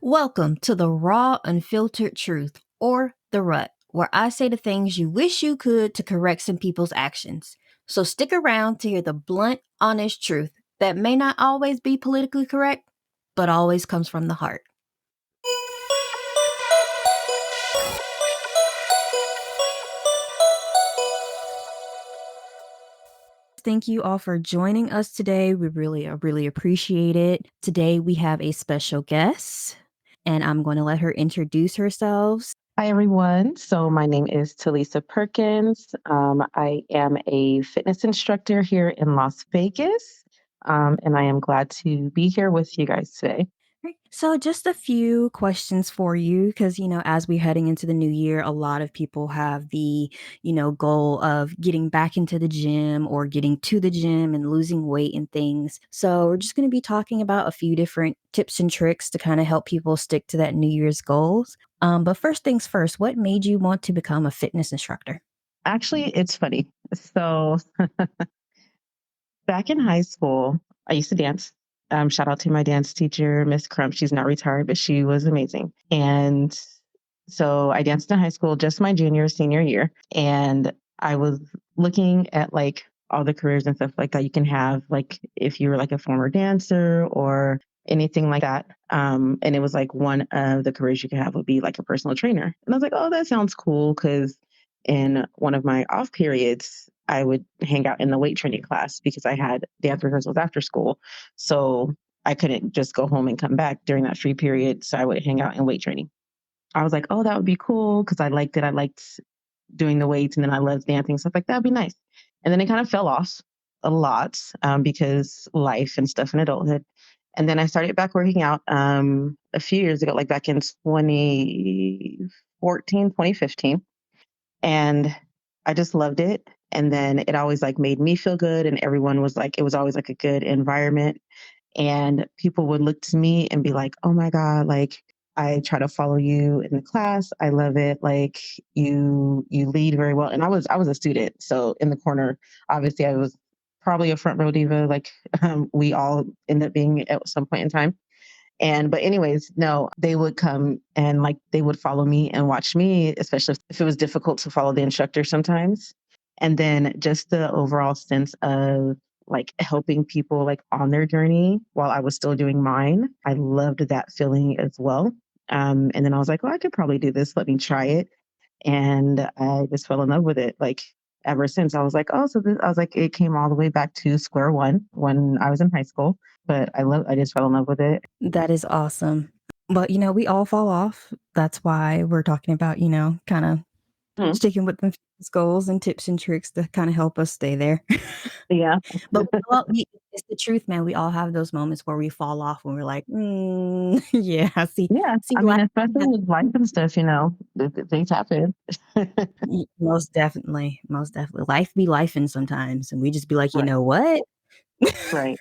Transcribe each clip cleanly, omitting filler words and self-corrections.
Welcome to the raw, unfiltered truth, or the rut, where I say the things you wish you could to correct some people's actions. So stick around to hear the blunt, honest truth that may not always be politically correct, but always comes from the heart. Thank you all for joining us today. We really appreciate it. Today we have a special guest, and I'm going to let her introduce herself. Hi, everyone. So my name is Talisa Perkins. I am a fitness instructor here in Las Vegas, and I am glad to be here with you guys today. Right. So, just a few questions for you because, as we're heading into the new year, a lot of people have the, goal of getting back into the gym or getting to the gym and losing weight and things. So, we're just going to be talking about a few different tips and tricks to kind of help people stick to that New Year's goals. But first things first, what made you want to become a fitness instructor? Actually, it's funny. So back in high school, I used to dance. Shout out to my dance teacher, Miss Crump. She's not retired, but she was amazing. And so I danced in high school just my senior year. And I was looking at like all the careers and stuff like that you can have, like if you were like a former dancer or anything like that. And it was like one of the careers you could have would be like a personal trainer. And I was like, oh, that sounds cool. Cause in one of my off periods, I would hang out in the weight training class because I had dance rehearsals after school. So I couldn't just go home and come back during that free period. So I would hang out in weight training. I was like, oh, that would be cool because I liked it. I liked doing the weights and then I loved dancing. Stuff like that would be nice. And then it kind of fell off a lot because life and stuff in adulthood. And then I started back working out a few years ago, like back in 2014, 2015. And I just loved it. And then it always like made me feel good. And everyone was like, it was always like a good environment. And people would look to me and be like, oh my God, like I try to follow you in the class. I love it. Like you lead very well. And I was a student. So in the corner, obviously I was probably a front row diva, like we all end up being at some point in time. But anyways, no, they would come and like they would follow me and watch me, especially if it was difficult to follow the instructor sometimes. And then just the overall sense of like helping people like on their journey while I was still doing mine. I loved that feeling as well. And then I was like, well, I could probably do this. Let me try it. And I just fell in love with it. Like ever since I was like, oh, I was like, it came all the way back to square one when I was in high school. But I just fell in love with it. That is awesome. But, we all fall off. That's why we're talking about, kind of Mhm. sticking with the fitness goals and tips and tricks to kinda help us stay there. Yeah. But we it's the truth, man, we all have those moments where we fall off when we're like, yeah, Yeah. see I life." mean, especially with life and stuff, things happen. Most definitely. Life be lifing sometimes, and we just be like, "You Right. know what?" Right.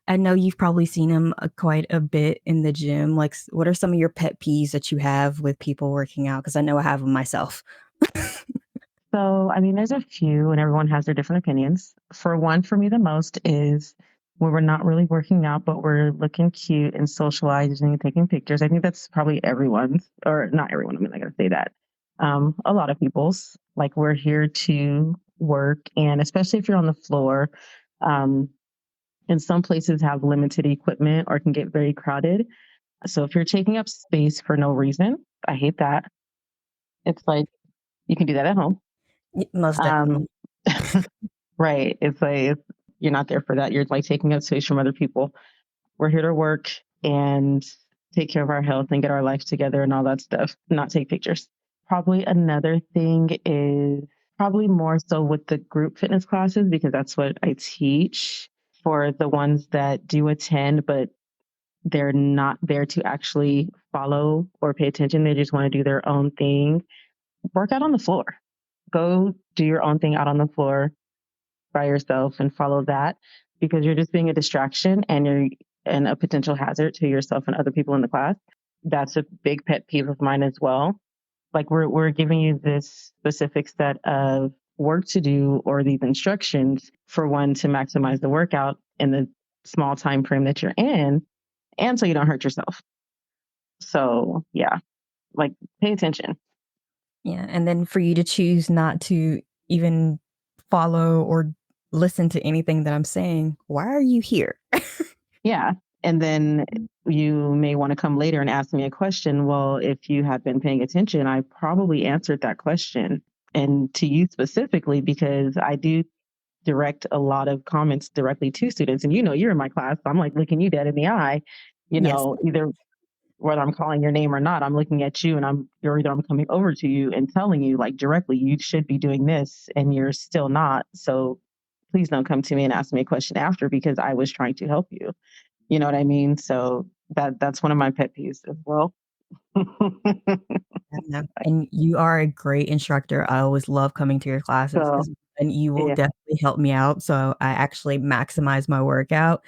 I know you've probably seen him, quite a bit in the gym, like, what are some of your pet peeves that you have with people working out? Because I know I have them myself. So, I mean, there's a few, and everyone has their different opinions. For one, for me, the most is when we're not really working out, but we're looking cute and socializing and taking pictures. I think that's probably everyone's, or not everyone. I mean, I gotta say that. A lot of people's. Like, we're here to work, and especially if you're on the floor, um, and some places have limited equipment or can get very crowded. So if you're taking up space for no reason, I hate that. It's like you can do that at home. Y most definitely. Um, right. It's like you're not there for that. You're like taking up space from other people. We're here to work and take care of our health and get our life together and all that stuff, not take pictures. Probably another thing is probably more so with the group fitness classes because that's what I teach for the ones that do attend, but they're not there to actually follow or pay attention. They just want to do their own thing. Work out on the floor. Go do your own thing out on the floor by yourself and follow that because you're just being a distraction and you're and a potential hazard to yourself and other people in the class. That's a big pet peeve of mine as well. Like we're giving you this specific set of work to do or these instructions for one to maximize the workout in the small time frame that you're in and so you don't hurt yourself. So yeah, like pay attention. Yeah, and then for you to choose not to even follow or listen to anything that I'm saying, why are you here? Yeah. And then you may want to come later and ask me a question. Well, if you have been paying attention, I probably answered that question, and to you specifically, because I do direct a lot of comments directly to students. And you're in my class, so I'm like looking you dead in the eye, Yes. either whether I'm calling your name or not, I'm looking at you and I'm coming over to you and telling you like directly, you should be doing this and you're still not. So please don't come to me and ask me a question after because I was trying to help you. You know what I mean? So that's one of my pet peeves as well. Yeah, and you are a great instructor. I always love coming to your classes So 'cause and you will yeah. definitely help me out, so I actually maximize my workout,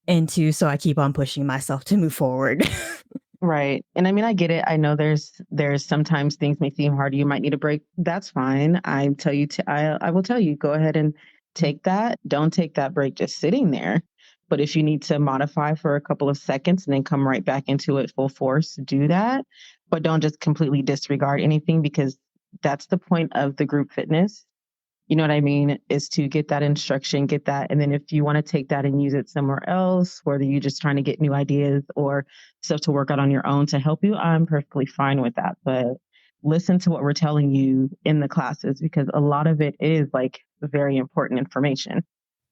and 2, so I keep on pushing myself to move forward. Right. And I mean, I get it. I know there's sometimes things may seem hard. You might need a break. That's fine. I will tell you, go ahead and take that. Don't take that break just sitting there. But if you need to modify for a couple of seconds and then come right back into it full force, do that. But don't just completely disregard anything because that's the point of the group fitness. You know what I mean? Is to get that instruction, get that. And then if you want to take that and use it somewhere else, whether you're just trying to get new ideas or stuff to work out on your own to help you, I'm perfectly fine with that. But listen to what we're telling you in the classes because a lot of it is like very important information.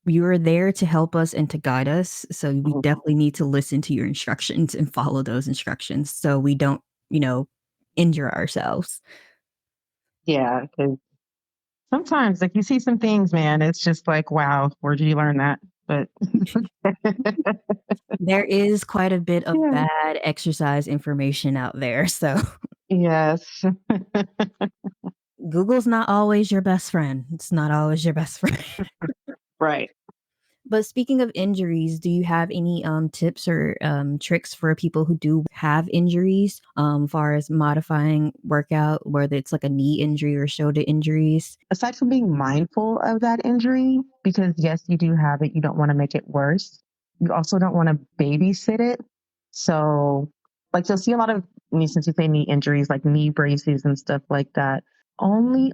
You are there to help us and to guide us, so we Mhm. definitely need to listen to your instructions and follow those instructions so we don't, you know, injure ourselves. Yeah, because sometimes like you see some things, man, it's just like, wow, where did you learn that? But There is quite a bit of yeah, bad exercise information out there, so yes, Google's not always your best friend. It's not always your best friend. right. But speaking of injuries, do you have any tips or tricks for people who do have injuries, far as modifying workout, whether it's like a knee injury or shoulder injuries? Aside from being mindful of that injury, because yes, you do have it, you don't want to make it worse. You also don't want to babysit it. So, like, you'll see a lot of, since you say knee injuries, like knee braces and stuff like that. Only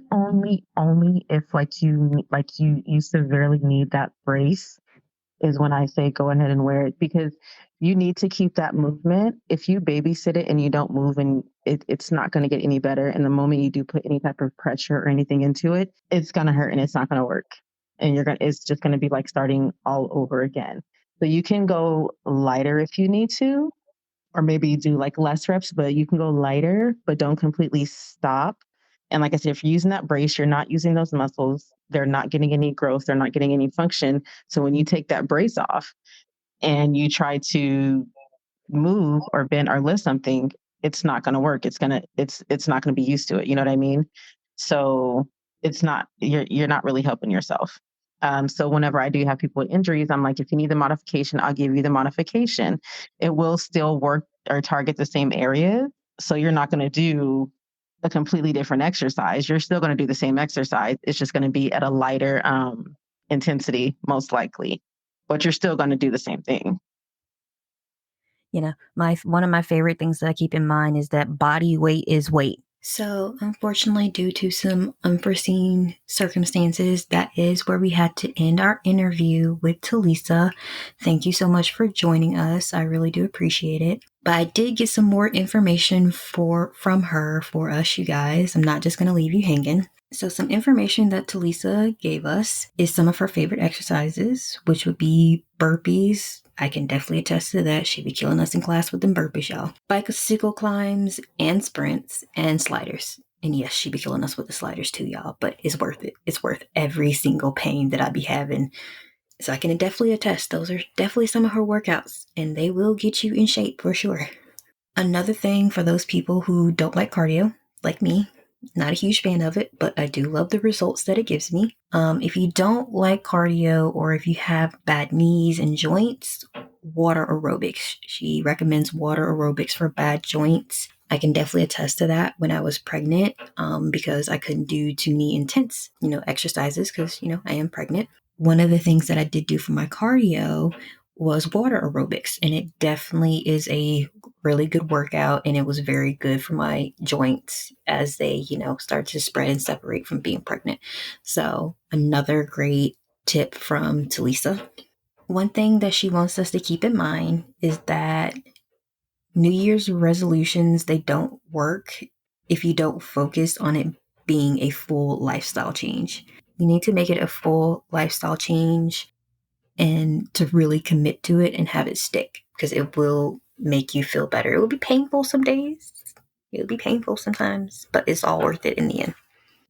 if you severely need that brace is when I say go ahead and wear it because you need to keep that movement. If you babysit it and you don't move and it's not going to get any better. And the moment you do put any type of pressure or anything into it, it's going to hurt and it's not going to work. And it's just going to be like starting all over again. So you can go lighter if you need to, or maybe do like less reps, but you can go lighter, but don't completely stop. And like I said, if you're using that brace, you're not using those muscles. They're not getting any growth. They're not getting any function. So when you take that brace off and you try to move or bend or lift something, it's not going to work. It's not going to be used to it. You know what I mean? So you're not really helping yourself. So whenever I do have people with injuries, I'm like, if you need the modification, I'll give you the modification. It will still work or target the same area. So you're not going to do a completely different exercise. You're still going to do the same exercise. It's just going to be at a lighter intensity, most likely, but you're still going to do the same thing. You know, my one of my favorite things that I keep in mind is that body weight is weight. So, unfortunately, due to some unforeseen circumstances, that is where we had to end our interview with Talisa. Thank you so much for joining us. I really do appreciate it. But I did get some more information from her for us, you guys. I'm not just going to leave you hanging. So, some information that Talisa gave us is some of her favorite exercises, which would be burpees. I can definitely attest to that. She'd be killing us in class with them burpees, y'all. Bicycle climbs and sprints and sliders. And yes, she'd be killing us with the sliders too, y'all, but it's worth it. It's worth every single pain that I be having. So I can definitely attest, those are definitely some of her workouts, and they will get you in shape for sure. Another thing for those people who don't like cardio, like me, not a huge fan of it, but I do love the results that it gives me. If you don't like cardio or if you have bad knees and joints, water aerobics. She recommends water aerobics for bad joints. I can definitely attest to that when I was pregnant because I couldn't do too knee intense, exercises because, I am pregnant. One of the things that I did do for my cardio was water aerobics, and it definitely is a really good workout, and it was very good for my joints as they, start to spread and separate from being pregnant. So, another great tip from Talisa. One thing that she wants us to keep in mind is that New Year's resolutions, they don't work if you don't focus on it being a full lifestyle change. You need to make it a full lifestyle change and to really commit to it and have it stick because it will make you feel better. It will be painful some days. It'll be painful sometimes, but it's all worth it in the end.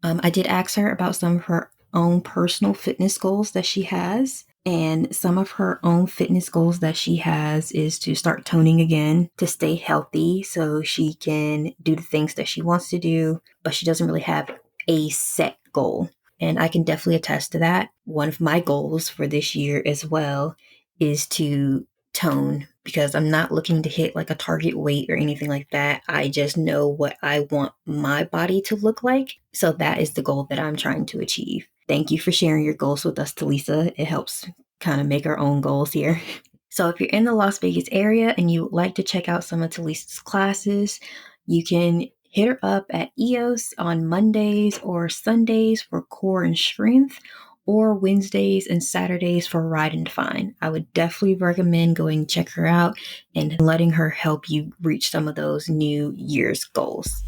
I did ask her about some of her own personal fitness goals that she has. And some of her own fitness goals that she has is to start toning again, to stay healthy so she can do the things that she wants to do, but she doesn't really have a set goal. And I can definitely attest to that. One of my goals for this year as well is to tone because I'm not looking to hit like a target weight or anything like that. I just know what I want my body to look like. So that is the goal that I'm trying to achieve. Thank you for sharing your goals with us, Talisa. It helps kind of make our own goals here. So if you're in the Las Vegas area and you would like to check out some of Talisa's classes, you can hit her up at EOS on Mondays or Sundays for core and strength, or Wednesdays and Saturdays for ride and define. I would definitely recommend going check her out and letting her help you reach some of those New Year's goals.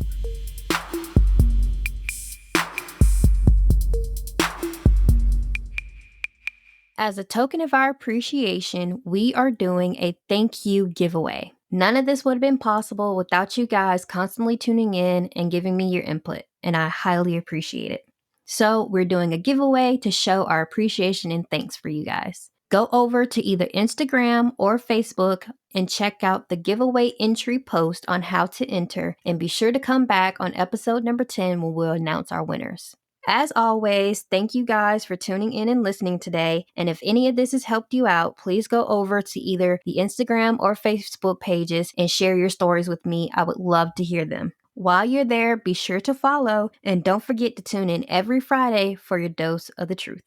As a token of our appreciation, we are doing a thank you giveaway. None of this would have been possible without you guys constantly tuning in and giving me your input, and I highly appreciate it. So, we're doing a giveaway to show our appreciation and thanks for you guys. Go over to either Instagram or Facebook and check out the giveaway entry post on how to enter, and be sure to come back on episode number 10 when we'll announce our winners. As always, thank you guys for tuning in and listening today. And if any of this has helped you out, please go over to either the Instagram or Facebook pages and share your stories with me. I would love to hear them. While you're there, be sure to follow and don't forget to tune in every Friday for your dose of the truth.